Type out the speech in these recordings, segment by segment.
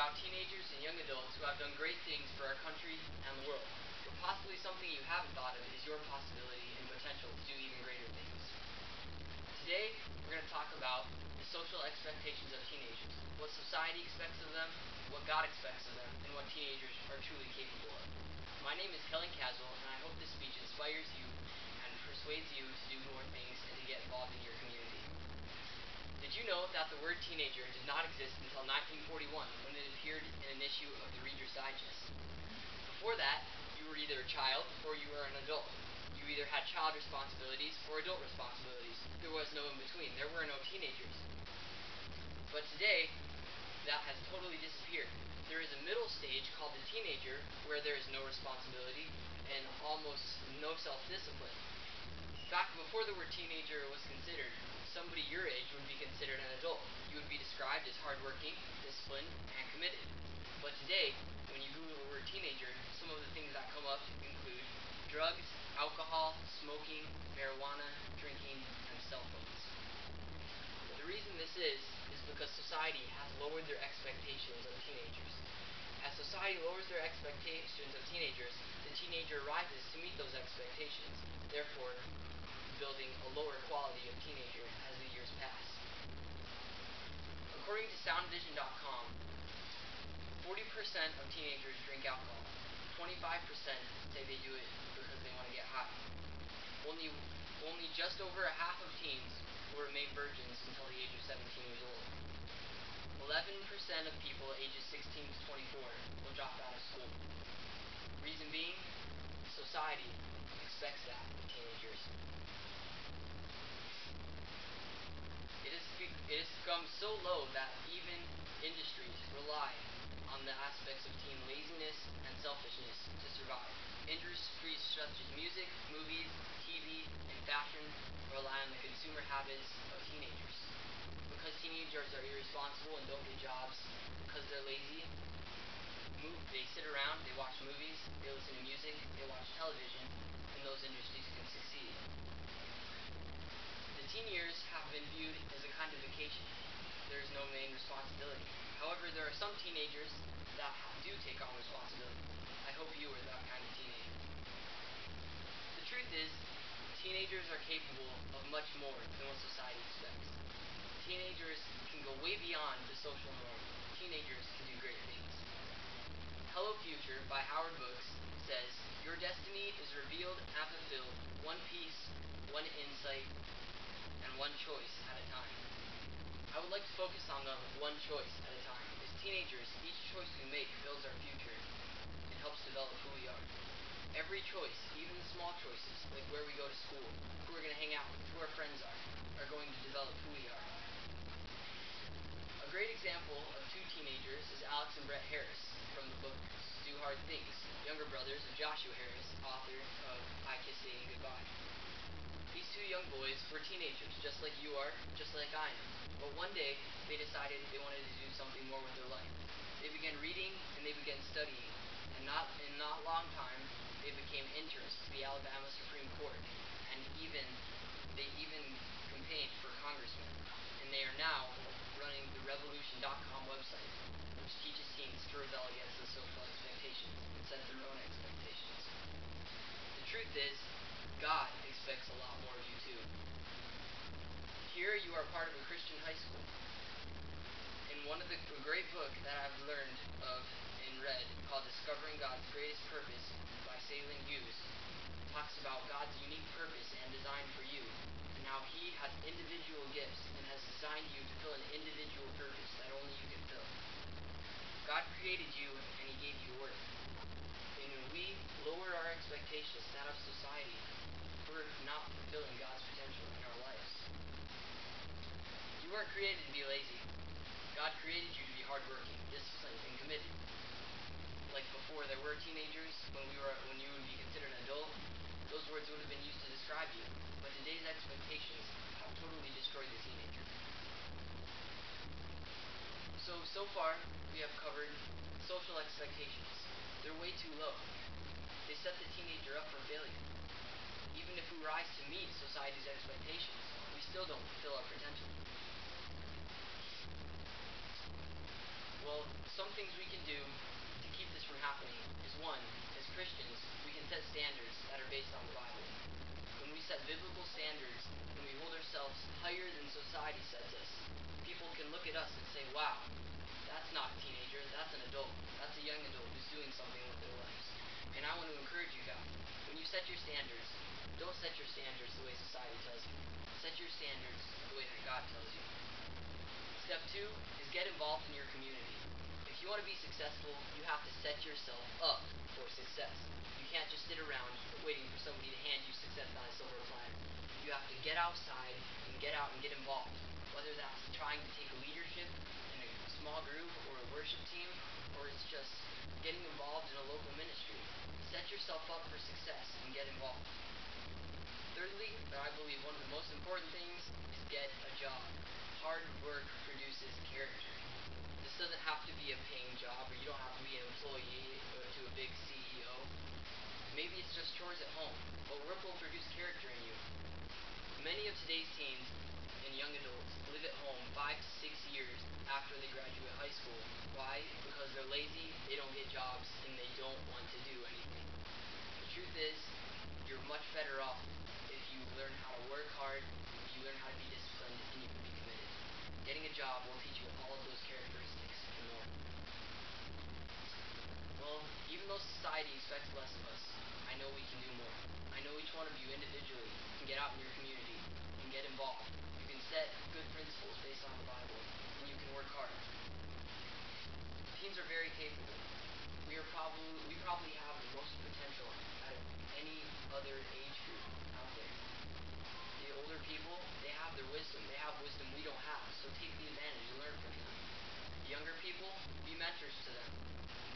about teenagers and young adults who have done great things for our country and the world. But possibly something you haven't thought of is your possibility and potential to do even greater things. Today, we're going to talk about the social expectations of teenagers, what society expects of them, what God expects of them, and what teenagers are truly capable of. My name is Kellen Caswell, and I hope this speech inspires you and persuades you to do more things and to get involved in your community. Did you know that the word teenager did not exist until 1941 when it appeared in an issue of the Reader's Digest? Before that, you were either a child or you were an adult. You either had child responsibilities or adult responsibilities. There was no in between. There were no teenagers. But today, that has totally disappeared. There is a middle stage called the teenager where there is no responsibility and almost no self-discipline. Back before the word teenager was considered, somebody your age would be considered an adult. You would be described as hardworking, disciplined, and committed. But today, when you Google the word teenager, some of the things that come up include drugs, alcohol, smoking, marijuana, drinking, and cell phones. The reason this is because society has lowered their expectations of teenagers. As society lowers their expectations of teenagers, the teenager rises to meet those expectations, therefore building a lower quality of teenager as the years pass. According to soundvision.com, 40% of teenagers drink alcohol. 25% say they do it because they want to get high. Only just over a half of teens will remain virgins until the age of 17 years old. 11% of people ages 16 to 24 will drop out of school. Reason being, society expects that of teenagers. It has become so low that even industries rely on the aspects of teen laziness and selfishness to survive. Industries such as music, movies, TV, and fashion rely on the consumer habits of teenagers. Because teenagers are irresponsible and don't get jobs, because they're lazy, they sit around, they watch movies, they listen to music, they watch television, and those industries can succeed. The teen years have been viewed as a kind of vacation. There is no main responsibility. However, there are some teenagers that do take on responsibility. I hope you are that kind of teenager. The truth is, teenagers are capable of much more than what society expects. Teenagers can go way beyond the social norm. Teenagers can do great things. Hello Future by Howard Books says, "Your destiny is revealed and fulfilled, one piece, one insight, and one choice at a time." I would like to focus on the one choice at a time. As teenagers, each choice we make builds our future and helps develop who we are. Every choice, even the small choices, like where we go to school, who we're going to hang out with, who our friends are going to develop who we are. A great example of two teenagers is Alex and Brett Harris from the book Do Hard Things, younger brothers of Joshua Harris, author of I Kiss Saying Goodbye. These two young boys were teenagers, just like you are, just like I am. But one day, they decided they wanted to do something more with their life. They began reading and they began studying. And in not long time, they became interns to the Alabama Supreme Court. And they even campaigned for congressmen. And they are now running the Revolution.com website, which teaches teens to rebel against the social expectations and set their own expectations. The truth is, God expects a lot more of you too. Here you are part of a Christian high school. In a great book that I've learned of and read called Discovering God's Greatest Purpose by Sailing Hughes, talks about God's unique purpose and design for you, and how He has individual gifts and has designed you to fill an individual purpose that only you can fill. God created you and He gave you worth. And when we lower our expectations to that of society, we're not fulfilling God's potential in our lives. You weren't created to be lazy. God created you to be hardworking, disciplined, and committed. Like before there were teenagers, when you would be considered an adult, those words would have been used to describe you. But today's expectations have totally destroyed the teenager. So far, we have covered social expectations. They're way too low. They set the teenager up for failure. Even if we rise to meet society's expectations, we still don't fulfill our potential. Well, some things we can do to keep this from happening is one, as Christians, we can set standards that are based on the Bible. When we set biblical standards, when we hold ourselves higher than society sets us, people can look at us and say, wow, that's not a teenager, that's an adult. That's a young adult who's doing something with their lives. And I want to encourage you guys, when you set your standards, don't set your standards the way society tells you. Set your standards the way that God tells you. Step 2 is get involved in your community. If you want to be successful, you have to set yourself up for success. You can't just sit around waiting for somebody to hand you success on a silver platter. You have to get outside and get out and get involved. Whether that's trying to take leadership in a small group or a worship team, or it's just getting involved in a local ministry. Set yourself up for success and get involved. Thirdly, but I believe one of the most important things is get a job. Hard work produces character. This doesn't have to be a paying job, or you don't have to be an employee to a big CEO. Maybe it's just chores at home, but work will produce character in you. Many of today's teens and young adults live at home 5 to 6 years after they graduate high school. Why? Because they're lazy, they don't get jobs, and they don't want to do anything. The truth is, you're much better off if you learn how to work hard, you learn how to be disciplined, and you can be committed. Getting a job will teach you all of those characteristics and more. Well, even though society expects less of us, I know we can do more. I know each one of you individually can get out in your community and get involved. You can set good principles based on the Bible, and you can work hard. Teens are very capable. We probably have the most potential out of any other age group out there. The older people, they have their wisdom. They have wisdom we don't have, so take the advantage and learn from them. The younger people, be mentors to them.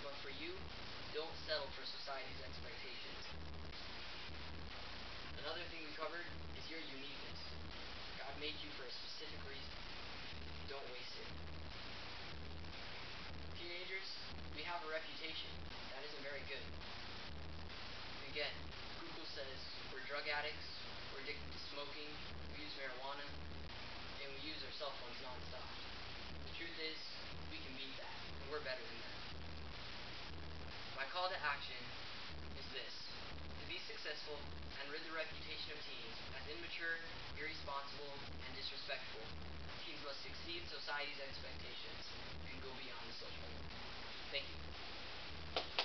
But for you, don't settle for society's expectations. Another thing we covered is your uniqueness. God made you for a specific reason. Don't waste it. Teenagers, we have a reputation that isn't very good. Again, Google says we're drug addicts, we're addicted to smoking, we use marijuana, and we use our cell phones nonstop. The truth is, we can beat that, and we're better than that. My call to action is this: to be successful and rid the reputation of teens as immature, irresponsible, and disrespectful. Teens must exceed society's expectations and go beyond the social. Thank you.